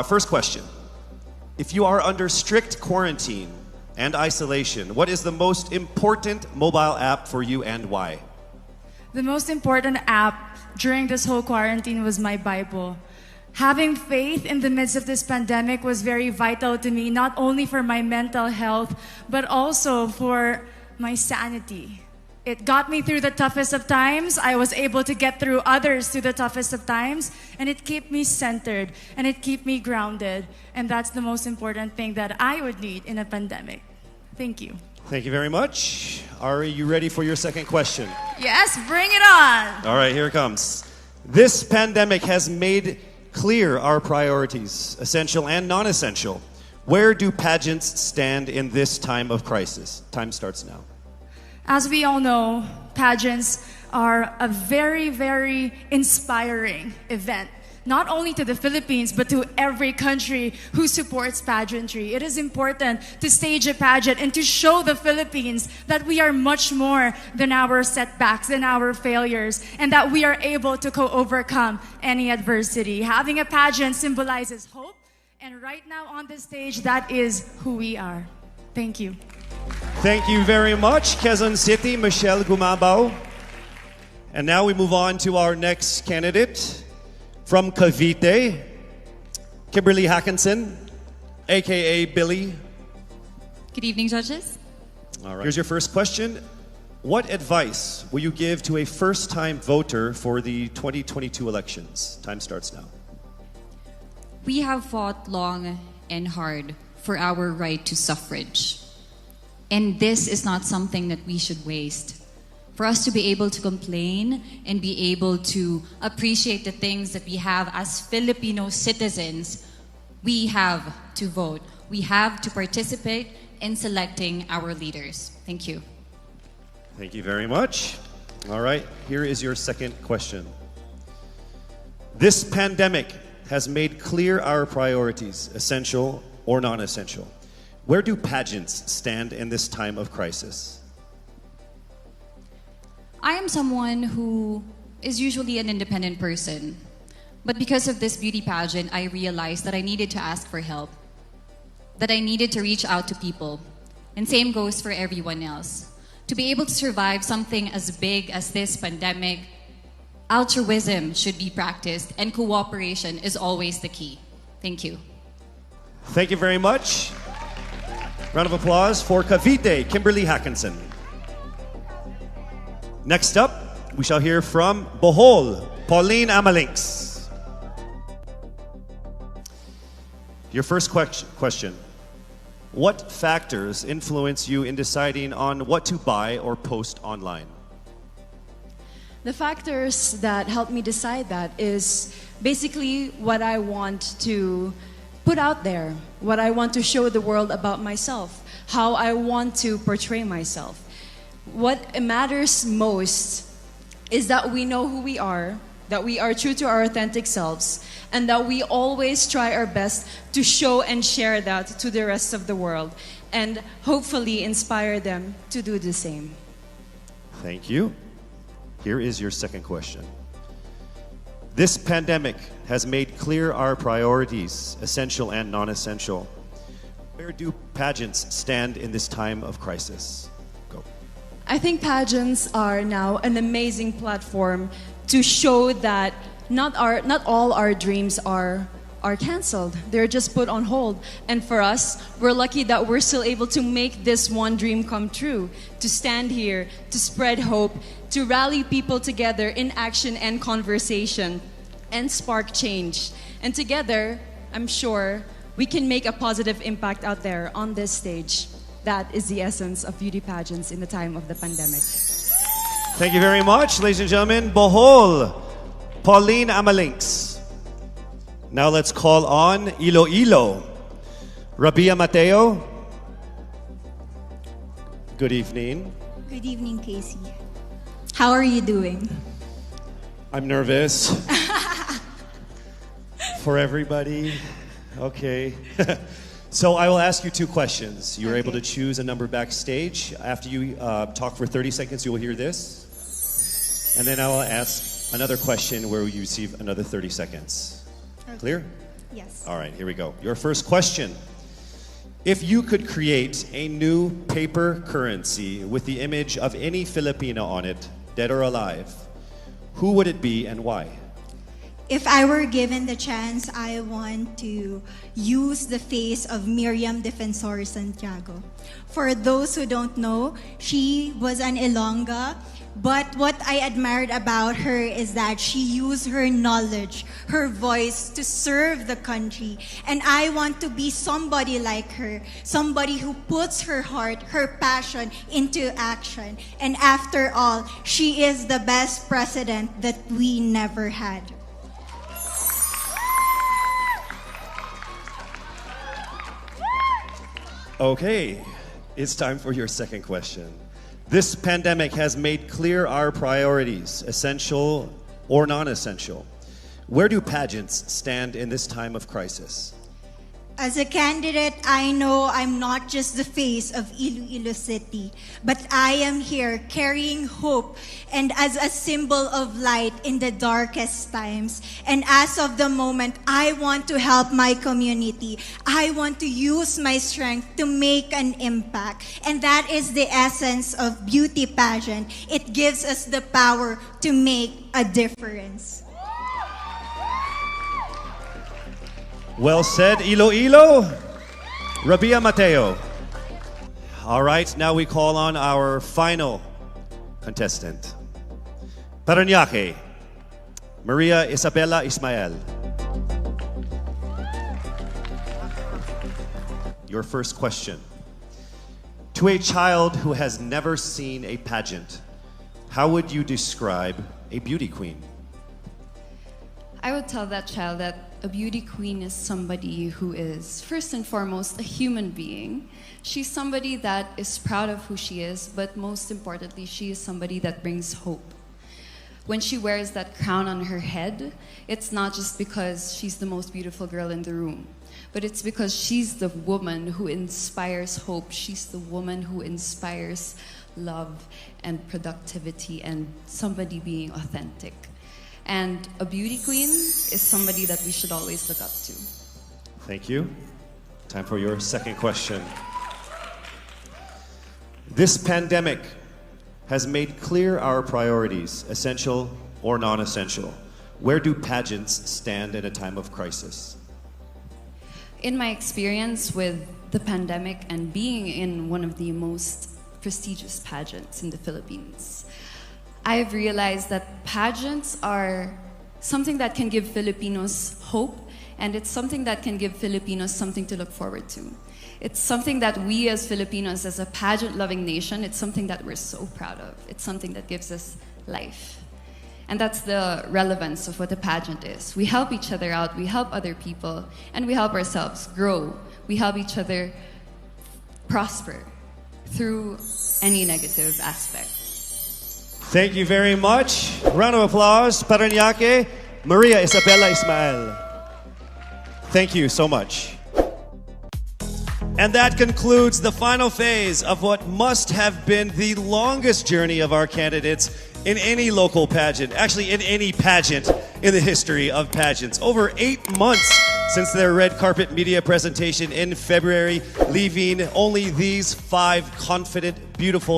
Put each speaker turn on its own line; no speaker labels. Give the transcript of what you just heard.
First question. If you are under strict quarantine and isolation, what is the most important mobile app for you and why?
The most important app during this whole quarantine was my Bible. Having faith in the midst of this pandemic was very vital to me, not only for my mental health, but also for my sanity. It got me through the toughest of times. I was able to get through others through the toughest of times. And it kept me centered and it kept me grounded. And that's the most important thing that I would need in a pandemic. Thank you.
Thank you very much. Ari, you ready for your second question?
Yes, bring it on.
All right, here it comes. This pandemic has made clear our priorities, essential and non-essential. Where do pageants stand in this time of crisis? Time starts now.
As we all know, pageants are a very, very inspiring event, not only to the Philippines, but to every country who supports pageantry. It is important to stage a pageant and to show the Philippines that we are much more than our setbacks, than our failures, and that we are able to overcome any adversity. Having a pageant symbolizes hope, and right now on this stage, that is who we are. Thank you.
Thank you very much, Quezon City, Michelle Gumabao. And now we move on to our next candidate from Cavite, Kimberly Hackinson, aka Billy.
Good evening, judges.
All right. Here's your first question. What advice will you give to a first-time voter for the 2022 elections? Time starts now.
We have fought long and hard for our right to suffrage. And this is not something that we should waste. For us to be able to complain and be able to appreciate the things that we have as Filipino citizens, we have to vote. We have to participate in selecting our leaders. Thank you.
Thank you very much. All right, here is your second question. This pandemic has made clear our priorities, essential or non-essential. Where do pageants stand in this time of crisis?
I am someone who is usually an independent person. But because of this beauty pageant, I realized that I needed to ask for help. That I needed to reach out to people. And same goes for everyone else. To be able to survive something as big as this pandemic, altruism should be practiced and cooperation is always the key. Thank you.
Thank you very much. Round of applause for Cavite, Kimberly Hackinson. Next up, we shall hear from Bohol, Pauline Amalinks. Your first question. What factors influence you in deciding on what to buy or post online?
The factors that help me decide that is basically what I want to put out there, what I want to show the world about myself, how I want to portray myself. What matters most is that we know who we are, that we are true to our authentic selves, and that we always try our best to show and share that to the rest of the world, and hopefully inspire them to do the same.
Thank you. Here is your second question. This pandemic has made clear our priorities, essential and non-essential. Where do pageants stand in this time of crisis? Go.
I think pageants are now an amazing platform to show that not all our dreams are canceled. They're just put on hold. And for us, we're lucky that we're still able to make this one dream come true, to stand here, to spread hope, to rally people together in action and conversation, and spark change. And together, I'm sure, we can make a positive impact out there on this stage. That is the essence of beauty pageants in the time of the pandemic.
Thank you very much, ladies and gentlemen. Bohol, Pauline Amalinks. Now let's call on Iloilo, Rabia Mateo. Good evening.
Good evening, Casey. How are you doing?
I'm nervous. For everybody. Okay. So I will ask you two questions. You're able to choose a number backstage. After you talk for 30 seconds, you will hear this. And then I will ask another question where you receive another 30 seconds. Clear?
Yes.
All right, here we go. Your first question. If you could create a new paper currency with the image of any Filipino on it, dead or alive, who would it be and why?
If I were given the chance, I want to use the face of Miriam Defensor Santiago. For those who don't know, she was an Ilongga, but what I admired about her is that she used her knowledge, her voice to serve the country. And I want to be somebody like her, somebody who puts her heart, her passion into action. And after all, she is the best president that we never had.
Okay, it's time for your second question. This pandemic has made clear our priorities, essential or non-essential. Where do pageants stand in this time of crisis?
As a candidate, I know I'm not just the face of Iloilo City, but I am here carrying hope and as a symbol of light in the darkest times. And as of the moment, I want to help my community. I want to use my strength to make an impact. And that is the essence of beauty pageant. It gives us the power to make a difference.
Well said, Iloilo. Rabia Mateo. All right, now we call on our final contestant. Parañaque, Maria Isabella Ismael. Your first question. To a child who has never seen a pageant, how would you describe a beauty queen?
I would tell that child that a beauty queen is somebody who is, first and foremost, a human being. She's somebody that is proud of who she is, but most importantly, she is somebody that brings hope. When she wears that crown on her head, it's not just because she's the most beautiful girl in the room, but it's because she's the woman who inspires hope. She's the woman who inspires love and productivity and somebody being authentic. And a beauty queen is somebody that we should always look up to.
Thank you. Time for your second question. This pandemic has made clear our priorities, essential or non-essential. Where do pageants stand in a time of crisis?
In my experience with the pandemic and being in one of the most prestigious pageants in the Philippines, I've realized that pageants are something that can give Filipinos hope, and it's something that can give Filipinos something to look forward to. It's something that we as Filipinos, as a pageant-loving nation, it's something that we're so proud of. It's something that gives us life. And that's the relevance of what a pageant is. We help each other out, we help other people, and we help ourselves grow. We help each other prosper through any negative aspect.
Thank you very much. Round of applause, Parañaque, Maria Isabella Ismael. Thank you so much. And that concludes the final phase of what must have been the longest journey of our candidates in any local pageant, actually in any pageant in the history of pageants. Over 8 months since their red carpet media presentation in February, leaving only these 5 confident, beautiful,